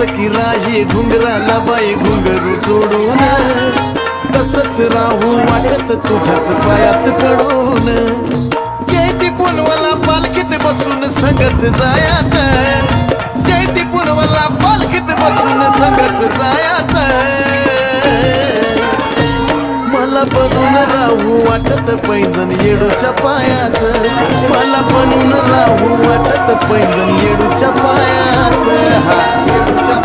की राही घुंगराला बाई घुंगरू जोडून तसंच राहू वाटत तुझ्याच पायात पडून जयती पुनवाला पालखीत बसून संगच जायचं जयती पुनवाला पालखीत बसून संगच जायचं मला बनून राहू वाटत पैंजण येडूच्या पायाचं मला बनून राहू वाटत पैंजण येडूच्या पायाचं हा येडूच्या